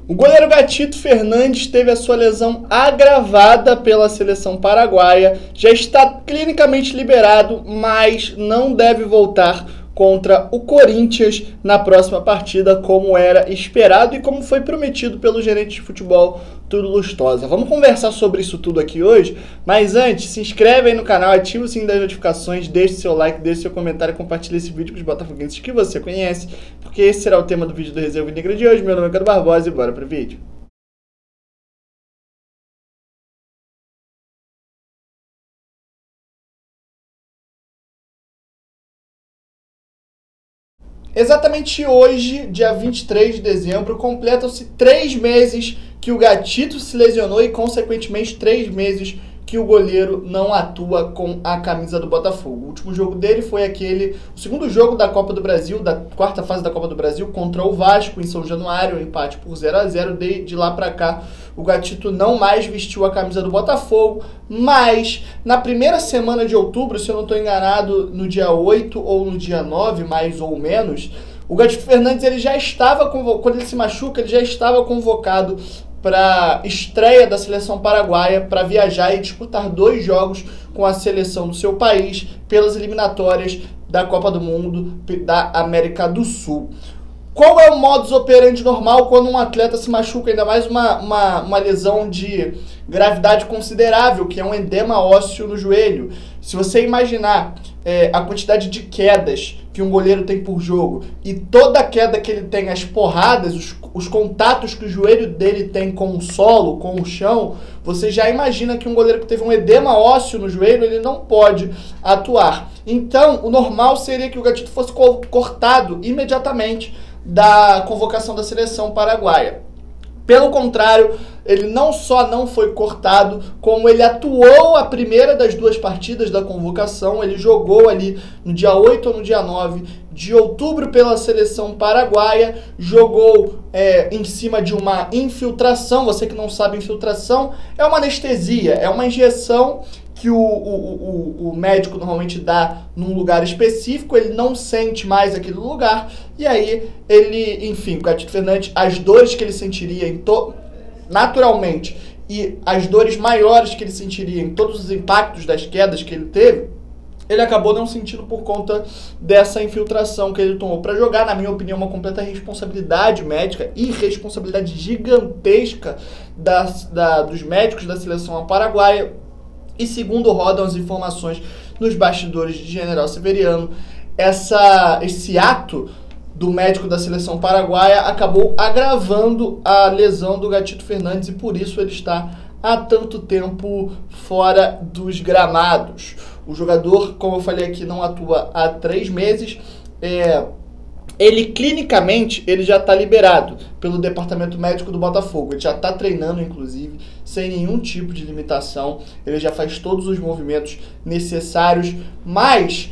O goleiro Gatito Fernandes teve a sua lesão agravada pela seleção paraguaia, já está clinicamente liberado, mas não deve voltar contra o Corinthians na próxima partida, como era esperado e como foi prometido pelo gerente de futebol, Túlio Lustosa. Vamos conversar sobre isso tudo aqui hoje, mas antes, se inscreve aí no canal, ativa o sininho das notificações, deixe seu like, deixe seu comentário e compartilhe esse vídeo com os botafoguenses que você conhece, porque esse será o tema do vídeo do Resenha Negra de hoje. Meu nome é Cadu Barbosa e bora pro vídeo. Exatamente hoje, dia 23 de dezembro, completam-se 3 meses que o Gatito se lesionou e, consequentemente, 3 meses que o goleiro não atua com a camisa do Botafogo. O último jogo dele foi o segundo jogo da Copa do Brasil, da quarta fase da Copa do Brasil, contra o Vasco, em São Januário, um empate por 0-0. De lá pra cá, o Gatito não mais vestiu a camisa do Botafogo, mas na primeira semana de outubro, se eu não estou enganado, no dia 8 ou no dia 9, mais ou menos, o Gatito Fernandes ele já estava quando ele se machuca, ele já estava convocado para estreia da seleção paraguaia, para viajar e disputar 2 jogos com a seleção do seu país pelas eliminatórias da Copa do Mundo da América do Sul. Qual é o modus operandi normal quando um atleta se machuca, ainda mais uma lesão de gravidade considerável, que é um edema ósseo no joelho? Se você imaginar a quantidade de quedas que um goleiro tem por jogo e toda queda que ele tem, as porradas, os contatos que o joelho dele tem com o solo, com o chão, você já imagina que um goleiro que teve um edema ósseo no joelho, ele não pode atuar. Então, o normal seria que o Gatito fosse cortado imediatamente da convocação da seleção paraguaia. Pelo contrário, ele não só não foi cortado, como ele atuou a primeira das 2 partidas da convocação. Ele jogou ali no dia 8 ou no dia 9 de outubro pela seleção paraguaia, jogou em cima de uma infiltração. Você que não sabe, infiltração é uma anestesia, é uma injeção que o médico normalmente dá num lugar específico, ele não sente mais aquele lugar, e aí ele, enfim, o Gatito Fernandes, as dores que ele sentiria naturalmente, e as dores maiores que ele sentiria em todos os impactos das quedas que ele teve, ele acabou não sentindo por conta dessa infiltração que ele tomou para jogar. Na minha opinião, uma completa responsabilidade médica e responsabilidade gigantesca dos médicos da seleção paraguaia. E segundo rodam as informações nos bastidores de General Severiano, esse ato do médico da seleção paraguaia acabou agravando a lesão do Gatito Fernandes e por isso ele está há tanto tempo fora dos gramados. O jogador, como eu falei aqui, não atua há 3 meses. Ele clinicamente ele já está liberado pelo departamento médico do Botafogo. Ele já está treinando, inclusive, sem nenhum tipo de limitação. Ele já faz todos os movimentos necessários, mas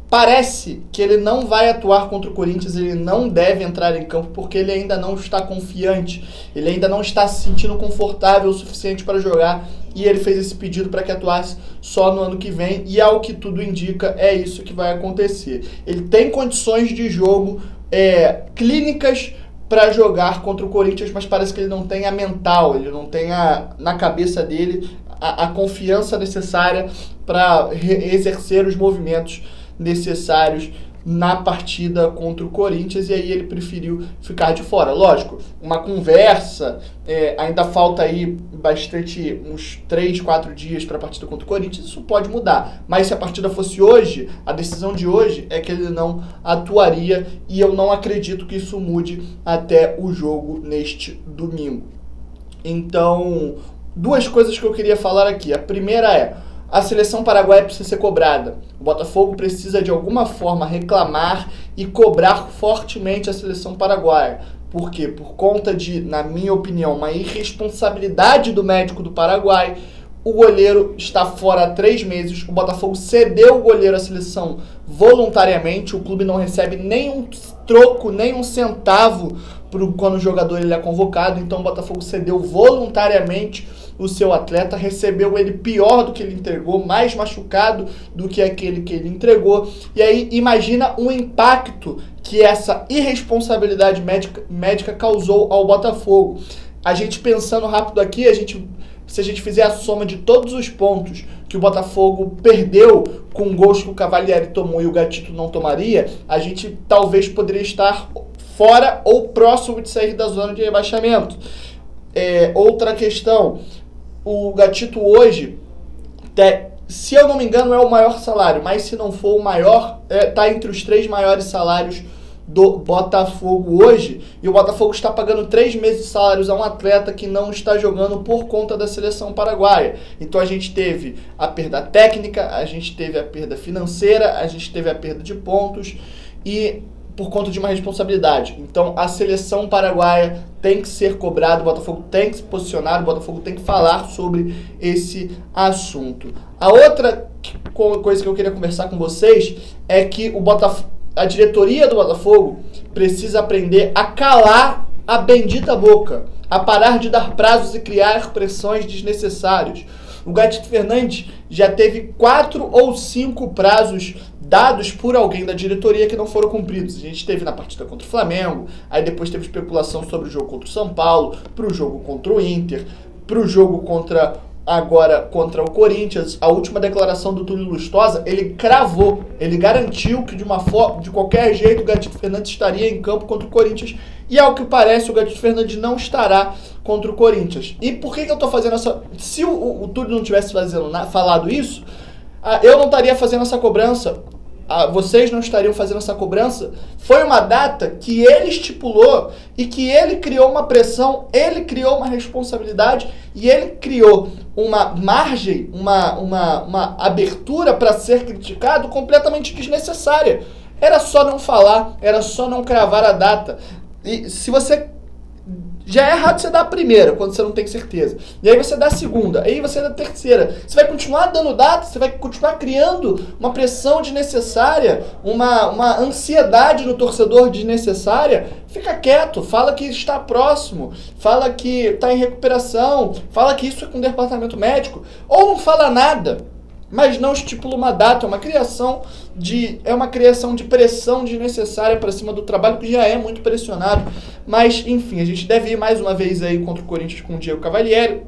parece que ele não vai atuar contra o Corinthians. Ele não deve entrar em campo porque ele ainda não está confiante. Ele ainda não está se sentindo confortável o suficiente para jogar. E ele fez esse pedido para que atuasse só no ano que vem. E ao que tudo indica, é isso que vai acontecer. Ele tem condições de jogo clínicas para jogar contra o Corinthians, mas parece que ele não tem a mental, ele não tem na cabeça dele a confiança necessária para exercer os movimentos necessários na partida contra o Corinthians, e aí ele preferiu ficar de fora. Lógico, uma conversa, ainda falta aí bastante, uns 3, 4 dias para a partida contra o Corinthians, isso pode mudar, mas se a partida fosse hoje, a decisão de hoje é que ele não atuaria, e eu não acredito que isso mude até o jogo neste domingo. Então, 2 coisas que eu queria falar aqui. A primeira é: a seleção paraguaia precisa ser cobrada. O Botafogo precisa, de alguma forma, reclamar e cobrar fortemente a seleção paraguaia. Por quê? Por conta de, na minha opinião, uma irresponsabilidade do médico do Paraguai, O goleiro está fora há 3 meses, o Botafogo cedeu o goleiro à seleção voluntariamente, o clube não recebe nenhum troco, nem um centavo quando o jogador ele é convocado, então o Botafogo cedeu voluntariamente o seu atleta, recebeu ele pior do que ele entregou, mais machucado do que aquele que ele entregou, e aí imagina o impacto que essa irresponsabilidade médica causou ao Botafogo. A gente pensando rápido aqui, se a gente fizer a soma de todos os pontos que o Botafogo perdeu com gols que o Cavalieri tomou e o Gatito não tomaria, a gente talvez poderia estar fora ou próximo de sair da zona de rebaixamento. Outra questão, o Gatito hoje, se eu não me engano, é o maior salário, mas se não for o maior, está entre os 3 maiores salários do Botafogo hoje, e o Botafogo está pagando 3 meses de salários a um atleta que não está jogando por conta da seleção paraguaia. Então a gente teve a perda técnica, a gente teve a perda financeira, a gente teve a perda de pontos e por conta de uma responsabilidade. Então a seleção paraguaia tem que ser cobrada, o Botafogo tem que se posicionar, o Botafogo tem que falar sobre esse assunto. A outra coisa que eu queria conversar com vocês é que a diretoria do Botafogo precisa aprender a calar a bendita boca, a parar de dar prazos e criar pressões desnecessárias. O Gatito Fernandes já teve 4 ou 5 prazos dados por alguém da diretoria que não foram cumpridos. A gente teve na partida contra o Flamengo, aí depois teve especulação sobre o jogo contra o São Paulo, para o jogo contra o Inter, para o jogo contra o Corinthians. A última declaração do Túlio Lustosa, ele cravou, ele garantiu que de qualquer jeito o Gatito Fernandes estaria em campo contra o Corinthians, e ao que parece o Gatito Fernandes não estará contra o Corinthians. E por que eu estou fazendo essa... Se o Túlio não tivesse falado isso, eu não estaria fazendo essa cobrança, vocês não estariam fazendo essa cobrança. Foi uma data que ele estipulou e que ele criou uma pressão, ele criou uma responsabilidade e ele criou uma margem, uma abertura para ser criticado completamente desnecessária. Era só não falar, era só não cravar a data. E se você... Já é errado você dar a primeira, quando você não tem certeza. E aí você dá a segunda, aí você dá a terceira. Você vai continuar dando data, você vai continuar criando uma pressão desnecessária, uma ansiedade no torcedor desnecessária. Fica quieto, fala que está próximo, fala que está em recuperação, fala que isso é com o departamento médico, ou não fala nada, mas não estipula uma data. É uma criação de pressão desnecessária para cima do trabalho que já é muito pressionado. Mas, enfim, a gente deve ir mais uma vez aí contra o Corinthians com o Diego Cavalieri.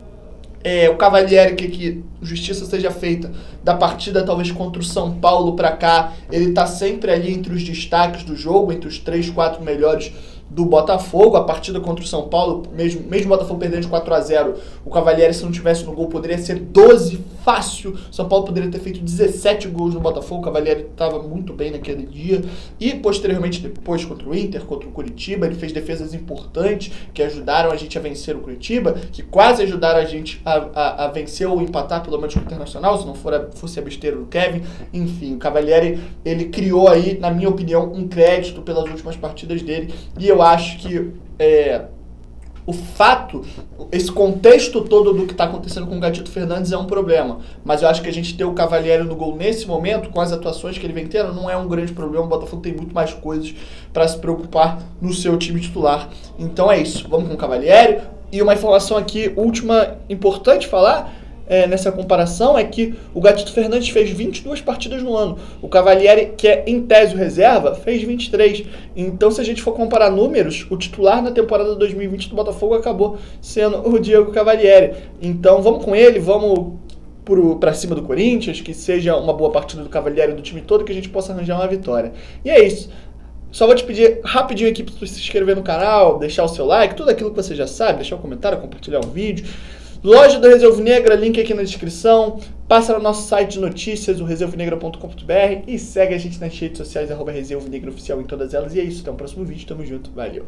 O Cavalieri, que justiça seja feita, da partida talvez contra o São Paulo para cá, ele tá sempre ali entre os destaques do jogo, entre os 3, 4 melhores do Botafogo. A partida contra o São Paulo, mesmo o Botafogo perdendo de 4-0, o Cavalieri, se não tivesse no gol, poderia ser 12 fácil. O São Paulo poderia ter feito 17 gols no Botafogo. O Cavalieri estava muito bem naquele dia. E posteriormente, depois, contra o Inter, contra o Curitiba, ele fez defesas importantes que ajudaram a gente a vencer o Curitiba, que quase ajudaram a gente a vencer ou empatar, pelo menos com o Internacional, se não fosse a besteira do Kevin. Enfim, o Cavalieri, ele criou aí, na minha opinião, um crédito pelas últimas partidas dele. E eu acho que o fato, esse contexto todo do que está acontecendo com o Gatito Fernandes é um problema. Mas eu acho que a gente ter o Cavalieri no gol nesse momento, com as atuações que ele vem tendo, não é um grande problema. O Botafogo tem muito mais coisas para se preocupar no seu time titular. Então é isso, vamos com o Cavalieri. E uma informação aqui, última, importante falar, nessa comparação, é que o Gatito Fernandes fez 22 partidas no ano. O Cavalieri, que é em tese o reserva, fez 23. Então, se a gente for comparar números, o titular na temporada 2020 do Botafogo acabou sendo o Diego Cavalieri. Então, vamos com ele, vamos para cima do Corinthians, que seja uma boa partida do Cavalieri e do time todo, que a gente possa arranjar uma vitória. E é isso. Só vou te pedir rapidinho aqui para você se inscrever no canal, deixar o seu like, tudo aquilo que você já sabe, deixar um comentário, compartilhar um vídeo. Loja do Resenha Alvinegra, link aqui na descrição. Passa no nosso site de notícias, o resenhaalvinegra.com.br, e segue a gente nas redes sociais, @resenhaalvinegra oficial em todas elas. E é isso, até o próximo vídeo, tamo junto, valeu!